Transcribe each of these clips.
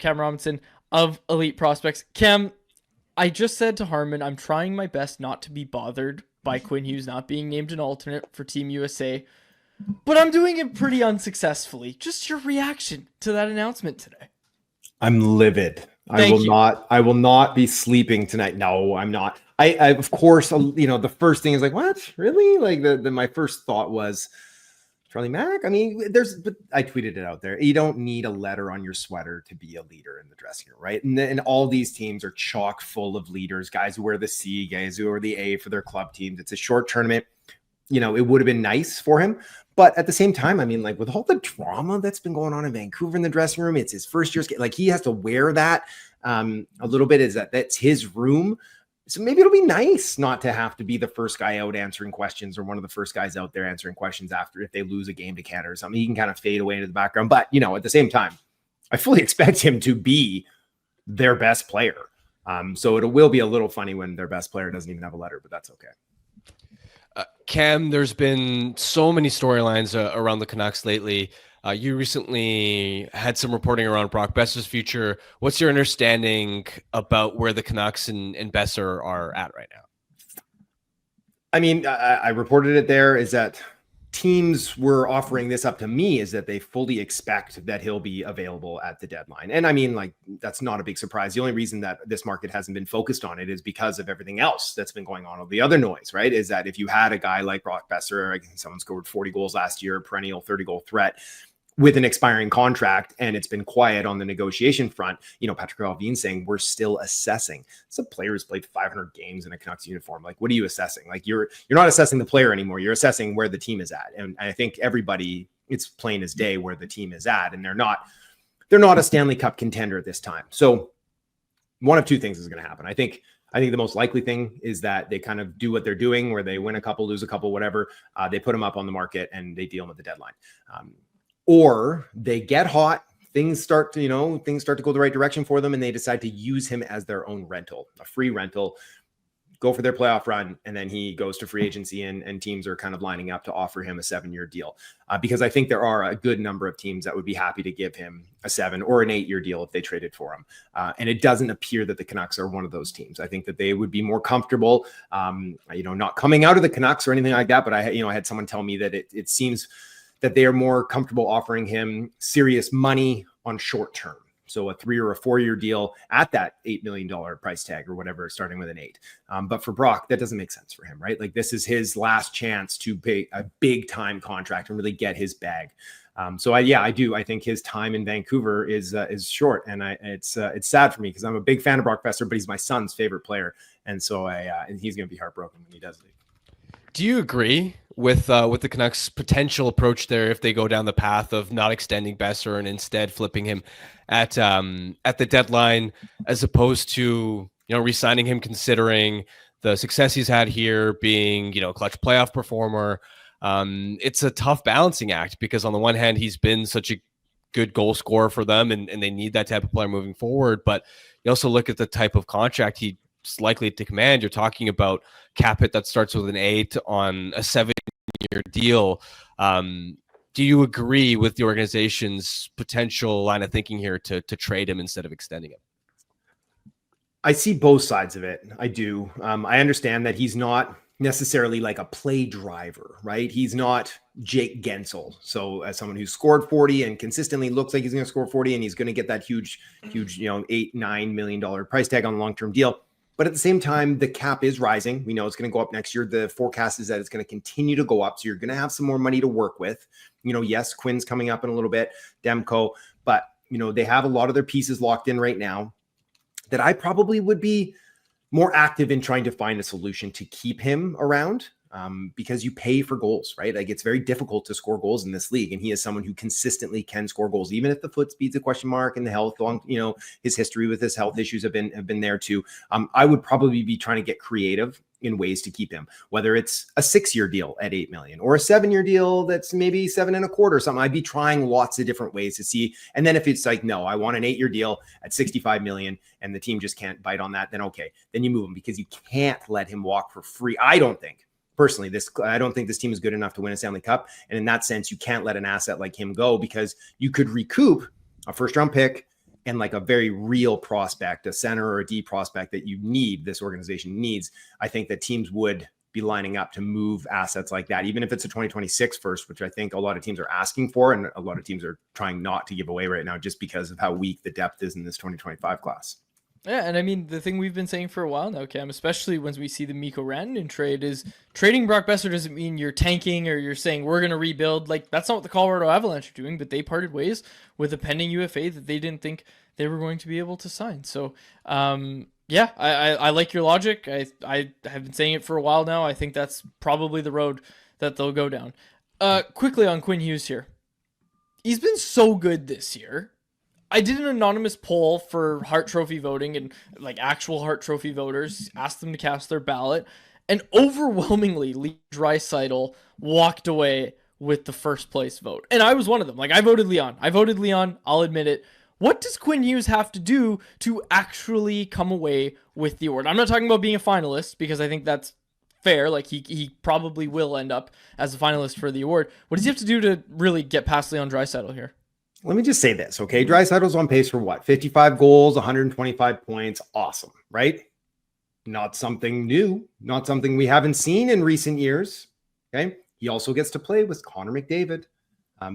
Cam Robinson of Elite Prospects. Cam, I just said to Harmon, I'm trying my best not to be bothered by Quinn Hughes not being named an alternate for Team USA, but I'm doing it pretty unsuccessfully. Just your reaction to that announcement today. I'm livid. Thank you. I will not be sleeping tonight. No, I'm not. I of course, the first thing is like, what? Really? Like my first thought was Charlie Mack. I mean, but I tweeted it out there. You don't need a letter on your sweater to be a leader in the dressing room, right? And all these teams are chock full of leaders, guys who wear the C, guys who wear the A for their club teams. It's a short tournament. It would have been nice for him. But at the same time, I mean, like with all the drama that's been going on in Vancouver in the dressing room, it's his first year's game. Like he has to wear that a little bit. That's his room. So maybe it'll be nice not to have to be the first guy out answering questions or one of the first guys out there answering questions after if they lose a game to Canada or something. He can kind of fade away into the background. But, at the same time, I fully expect him to be their best player. So it will be a little funny when their best player doesn't even have a letter, but that's okay. Cam, there's been so many storylines around the Canucks lately. You recently had some reporting around Brock Boeser's future. What's your understanding about where the Canucks and Boeser are at right now? I mean, I reported it there is that teams were offering this up to me is that they fully expect that he'll be available at the deadline. And I mean, like, that's not a big surprise. The only reason that this market hasn't been focused on it is because of everything else that's been going on. All the other noise, right? Is that if you had a guy like Brock Boeser, someone scored 40 goals last year, perennial 30-goal threat, with an expiring contract, and it's been quiet on the negotiation front. Patrick Allvin saying we're still assessing. Some players played 500 games in a Canucks uniform. Like, what are you assessing? Like, you're not assessing the player anymore. You're assessing where the team is at. And I think everybody, it's plain as day where the team is at, and they're not a Stanley Cup contender at this time. So one of two things is going to happen. I think the most likely thing is that they kind of do what they're doing, where they win a couple, lose a couple, whatever. They put them up on the market and they deal them at the deadline. Or they get hot, things start to go the right direction for them, and they decide to use him as their own rental, a free rental, go for their playoff run, and then he goes to free agency, and teams are kind of lining up to offer him a 7-year deal. Because I think there are a good number of teams that would be happy to give him a 7 or an 8-year deal if they traded for him. And it doesn't appear that the Canucks are one of those teams. I think that they would be more comfortable, not coming out of the Canucks or anything like that. But I had someone tell me that it seems that they are more comfortable offering him serious money on short term. So a 3 or a 4-year deal at that $8 million price tag or whatever, starting with an 8. But for Brock, that doesn't make sense for him, right? Like, this is his last chance to pay a big time contract and really get his bag. I do. I think his time in Vancouver is short, and it's sad for me because I'm a big fan of Brock Boeser, but he's my son's favorite player, and so and he's going to be heartbroken when he does leave. Do you agree with the Canucks' potential approach there if they go down the path of not extending Boeser and instead flipping him at the deadline, as opposed to re-signing him, considering the success he's had here, being clutch playoff performer? It's a tough balancing act because on the one hand he's been such a good goal scorer for them, and they need that type of player moving forward. But you also look at the type of contract he's likely to command. You're talking about cap hit that starts with an 8 on a 7-year deal. Do you agree with the organization's potential line of thinking here to trade him instead of extending him? I see both sides of it. I do. I understand that he's not necessarily like a play driver, right? He's not Jake Gensel. So as someone who's scored 40 and consistently looks like he's going to score 40 and he's going to get that huge, $8-9 million price tag on a long-term deal. But at the same time, the cap is rising. We know it's going to go up next year. The forecast is that it's going to continue to go up. So you're going to have some more money to work with. Yes, Quinn's coming up in a little bit, Demko, but they have a lot of their pieces locked in right now that I probably would be more active in trying to find a solution to keep him around. Because you pay for goals, right? Like, it's very difficult to score goals in this league. And he is someone who consistently can score goals, even if the foot speed's a question mark and the health, his history with his health issues have been there too. I would probably be trying to get creative in ways to keep him, whether it's a 6-year deal at $8 million or a 7-year deal that's maybe 7.25 or something. I'd be trying lots of different ways to see. And then if it's like, no, I want an 8-year deal at $65 million and the team just can't bite on that, then okay, then you move him, because you can't let him walk for free. I don't think this team is good enough to win a Stanley Cup. And in that sense, you can't let an asset like him go, because you could recoup a first-round pick and like a very real prospect, a center or a D prospect that this organization needs, I think that teams would be lining up to move assets like that, even if it's a 2026 first, which I think a lot of teams are asking for. And a lot of teams are trying not to give away right now just because of how weak the depth is in this 2025 class. Yeah, and I mean, the thing we've been saying for a while now, Cam, especially once we see the Mikko Rantanen trade, is trading Brock Boeser doesn't mean you're tanking or you're saying we're going to rebuild. Like, that's not what the Colorado Avalanche are doing, but they parted ways with a pending UFA that they didn't think they were going to be able to sign. So, yeah, I like your logic. I have been saying it for a while now. I think that's probably the road that they'll go down. Quickly on Quinn Hughes here. He's been so good this year. I did an anonymous poll for Hart Trophy voting, and like actual Hart Trophy voters, asked them to cast their ballot, and overwhelmingly Lee Draisaitl walked away with the first place vote. And I was one of them. Like, I voted Leon. I'll admit it. What does Quinn Hughes have to do to actually come away with the award? I'm not talking about being a finalist, because I think that's fair. Like, he probably will end up as a finalist for the award. What does he have to do to really get past Leon Draisaitl here? Let me just say this, okay? Draisaitl's on pace for what? 55 goals, 125 points. Awesome, right? Not something new, not something we haven't seen in recent years, okay? He also gets to play with Connor McDavid.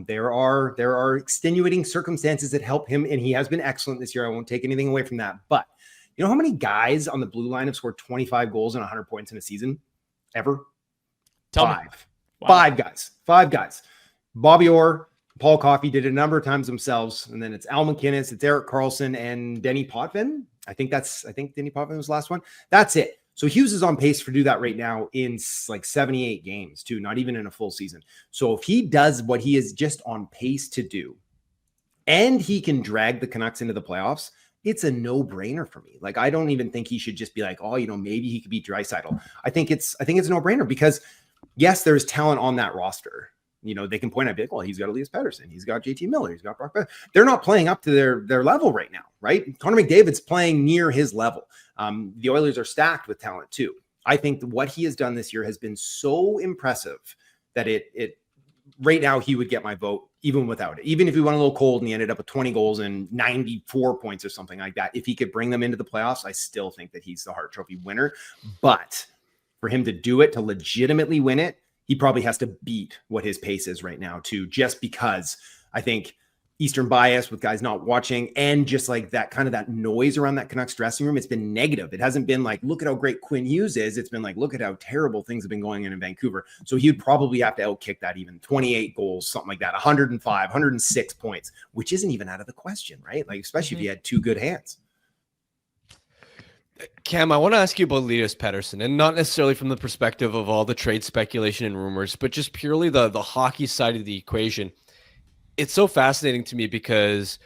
There are extenuating circumstances that help him, and he has been excellent this year. I won't take anything away from that. But you know how many guys on the blue line have scored 25 goals and 100 points in a season? Ever? Five. Wow. Five guys. Bobby Orr, Paul Coffey did it a number of times themselves. And then it's Al McInnes, it's Erik Karlsson, and Denny Potvin. I think Denny Potvin was the last one. That's it. So Hughes is on pace to do that right now in like 78 games too, not even in a full season. So if he does what he is just on pace to do, and he can drag the Canucks into the playoffs, it's a no-brainer for me. Like, I don't even think he should just be like, oh, maybe he could beat Draisaitl. I think it's a no-brainer, because yes, there's talent on that roster. They can point out, well, he's got Elias Pettersson, he's got JT Miller, he's got Brock Boeser. They're not playing up to their level right now, right? Connor McDavid's playing near his level. The Oilers are stacked with talent too. I think what he has done this year has been so impressive that it right now he would get my vote even without it. Even if he went a little cold and he ended up with 20 goals and 94 points or something like that, if he could bring them into the playoffs, I still think that he's the Hart Trophy winner. But for him to do it, to legitimately win it, he probably has to beat what his pace is right now too, just because I think Eastern bias with guys not watching, and just like that kind of that noise around that Canucks dressing room, it's been negative. It hasn't been like, look at how great Quinn Hughes is. It's been like, look at how terrible things have been going on in Vancouver. So he'd probably have to outkick that, even 28 goals, something like that, 105, 106 points, which isn't even out of the question, right? Like, especially if he had two good hands. Cam, I want to ask you about Elias Pettersson, and not necessarily from the perspective of all the trade speculation and rumors, but just purely the hockey side of the equation. It's so fascinating to me because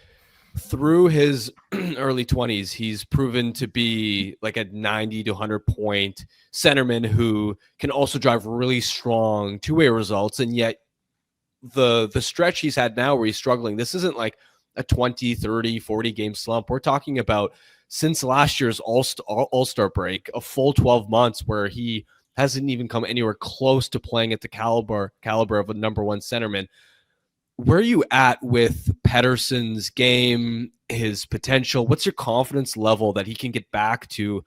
through his early 20s, he's proven to be like a 90 to 100 point centerman who can also drive really strong two-way results. And yet the stretch he's had now where he's struggling, this isn't like a 20, 30, 40 game slump. We're talking about since last year's All-Star break, a full 12 months where he hasn't even come anywhere close to playing at the caliber of a number one centerman. Where are you at with Pettersson's game, his potential? What's your confidence level that he can get back to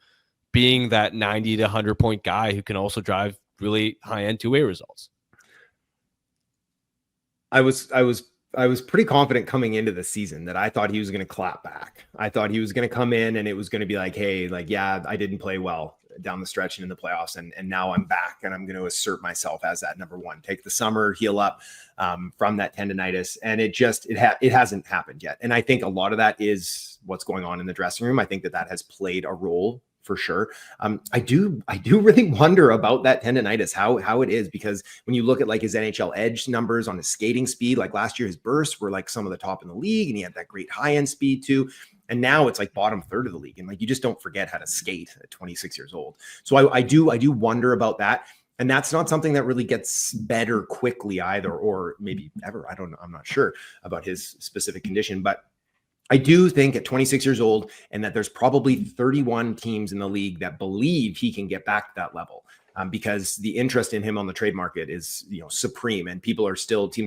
being that 90 to 100 point guy who can also drive really high-end two-way results? I was pretty confident coming into the season that I thought he was going to clap back. I thought he was going to come in and it was going to be like, hey, like, yeah, I didn't play well down the stretch and in the playoffs. And now I'm back and I'm going to assert myself as that number one, take the summer, heal up from that tendonitis. And it hasn't happened yet. And I think a lot of that is what's going on in the dressing room. I think that has played a role for sure. I do really wonder about that tendonitis, how it is, because when you look at like his NHL edge numbers on his skating speed, like last year, his bursts were like some of the top in the league and he had that great high end speed too. And now it's like bottom third of the league. And like, you just don't forget how to skate at 26 years old. So I do wonder about that. And that's not something that really gets better quickly either, or maybe ever. I don't know. I'm not sure about his specific condition, but I do think at 26 years old, and that there's probably 31 teams in the league that believe he can get back to that level, because the interest in him on the trade market is, supreme, and teams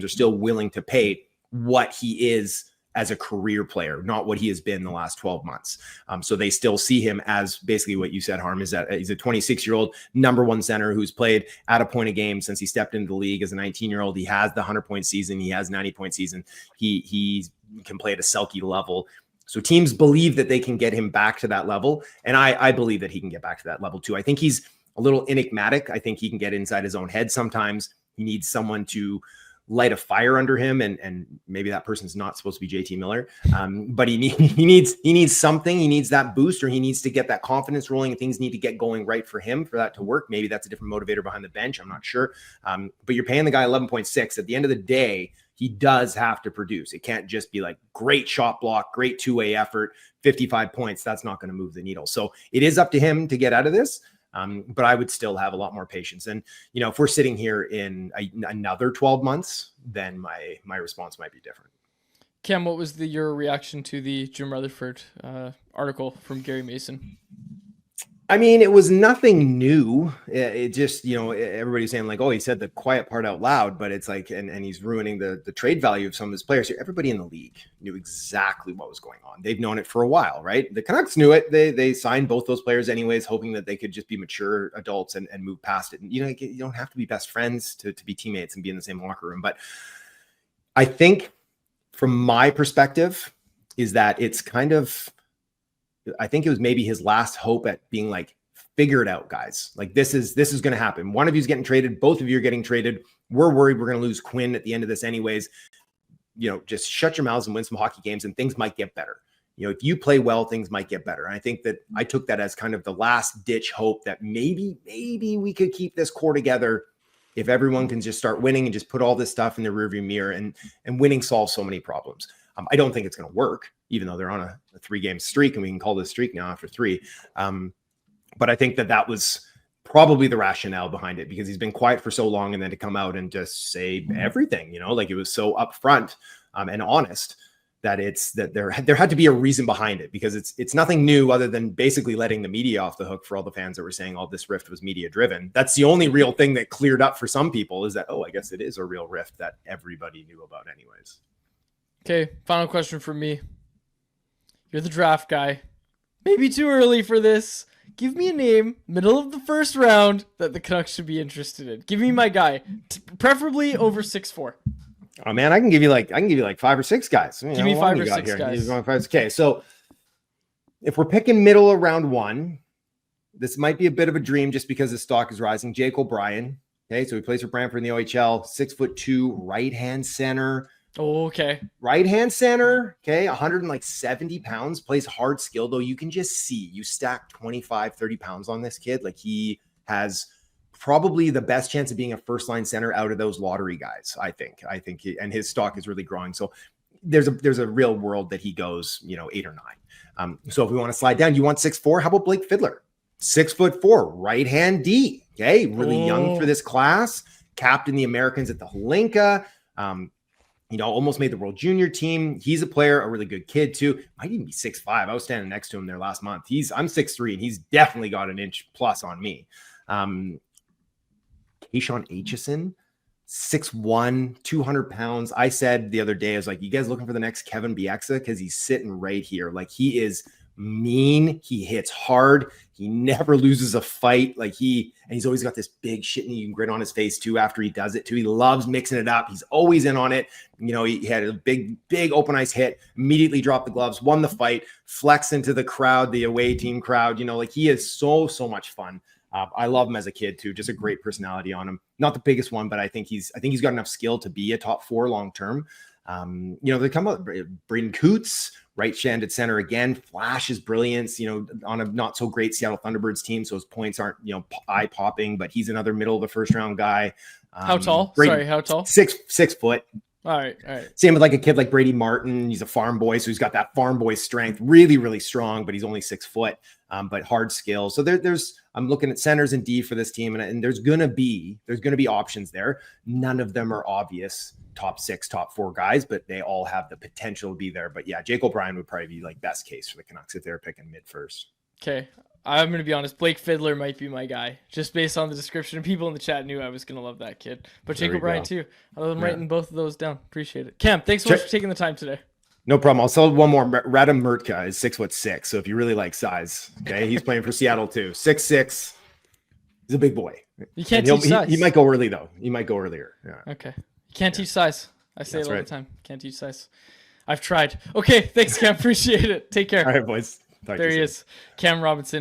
are still willing to pay what he is as a career player, not what he has been the last 12 months. So they still see him as basically what you said, Harm, is that he's a 26-year-old number one center who's played at a point a game since he stepped into the league as a 19-year-old. He has the 100-point season. He has 90-point season. He can play at a Selke level. So teams believe that they can get him back to that level. And I believe that he can get back to that level too. I think he's a little enigmatic. I think he can get inside his own head sometimes. He needs someone to light a fire under him, and maybe that person's not supposed to be JT Miller, but he needs something. He needs that boost, or he needs to get that confidence rolling, and things need to get going right for him for that to work. Maybe that's a different motivator behind the bench. I'm not sure, but you're paying the guy 11.6. At the end of the day, he does have to produce. It can't just be like great shot block, great two-way effort, 55 points. That's not going to move the needle. So it is up to him to get out of this. But I would still have a lot more patience. And, if we're sitting here in another 12 months, then my response might be different. Cam, what was your reaction to the Jim Rutherford article from Gary Mason? I mean, it was nothing new. It just, everybody's saying like, oh, he said the quiet part out loud, but it's like, and he's ruining the trade value of some of his players here. Everybody in the league knew exactly what was going on. They've known it for a while, right? The Canucks knew it. They signed both those players anyways, hoping that they could just be mature adults and move past it. And, you don't have to be best friends to be teammates and be in the same locker room. But I think from my perspective is that it's kind of, I think it was maybe his last hope at being like, figure it out, guys. Like this is going to happen. One of you's getting traded. Both of you are getting traded. We're worried we're going to lose Quinn at the end of this anyways. Just shut your mouths and win some hockey games and things might get better. If you play well, things might get better. And I think that I took that as kind of the last ditch hope that maybe we could keep this core together if everyone can just start winning and just put all this stuff in the rearview mirror, and winning solves so many problems. I don't think it's going to work, even though they're on a 3-game streak, and we can call this streak now after 3. But I think that was probably the rationale behind it, because he's been quiet for so long, and then to come out and just say everything, like it was so upfront and honest that there had to be a reason behind it, because it's nothing new other than basically letting the media off the hook for all the fans that were saying all this rift was media driven. That's the only real thing that cleared up for some people, is that, I guess it is a real rift that everybody knew about anyways. Okay, final question from me. You're the draft guy. Maybe too early for this. Give me a name, middle of the first round, that the Canucks should be interested in. Give me my guy, preferably over 6'4". Oh man, I can give you like 5 or 6 guys. Give me 5 or 6 guys. Okay, so if we're picking middle of round 1, this might be a bit of a dream just because the stock is rising. Jake O'Brien. Okay, so he plays for Brantford in the OHL. 6'2", right-hand center. Oh, okay. Right-hand center, okay, 170 pounds, plays hard skill, though. You can just see, you stack 25, 30 pounds on this kid. Like, he has probably the best chance of being a first-line center out of those lottery guys, I think. And his stock is really growing. So there's a real world that he goes, 8 or 9. So if we want to slide down, you want 6'4", how about Blake Fiddler? 6'4", right-hand D, okay, really young for this class, captained the Americans at the Holinka, almost made the World Junior team. He's a player, a really good kid too. Might even be 6'5". I was standing next to him there last month. I'm 6'3", and he's definitely got an inch plus on me. Kayshawn Aitchison, 6'1", 200 pounds. I said the other day, I was like, you guys looking for the next Kevin Bieksa? Because he's sitting right here. Like, he is mean. He hits hard. He never loses a fight. And he's always got this big shit-eating grin on his face too after he does it too. He loves mixing it up. He's always in on it. He had a big open ice hit, immediately dropped the gloves, won the fight, flex into the crowd, the away team crowd. He is so much fun. I love him as a kid too. Just a great personality on him. Not the biggest one, but I think he's got enough skill to be a top 4 long term. They come up, Braden Coots, right-handed center again, flashes brilliance, on a not so great Seattle Thunderbirds team. So his points aren't, eye popping, but he's another middle of the first round guy. How tall? How tall? 6 foot. All right. Same with like a kid like Brady Martin. He's a farm boy, so he's got that farm boy strength, really, really strong, but he's only 6 foot, but hard skill. So I'm looking at centers and D for this team, and there's gonna be options there. None of them are obvious top 6, top 4 guys, but they all have the potential to be there. But yeah, Jake O'Brien would probably be like best case for the Canucks if they're picking mid first. Okay. I'm going to be honest. Blake Fiddler might be my guy, just based on the description. People in the chat knew I was going to love that kid. But Jake O'Brien too. I'm writing both of those down. Appreciate it. Cam, thanks so much for taking the time today. No problem. I'll sell one more. Radim Murtka is 6'6". So if you really like size, okay, he's playing for Seattle too. 6'6". He's a big boy. You can't And teach size. he might go early though. He might go earlier. Yeah. Okay. You can't teach size. I say That's it all right. the time. Can't teach size. I've tried. Okay. Thanks, Cam. Appreciate it. Take care. All right, boys. Talk to There you he soon. is. Cam Robinson.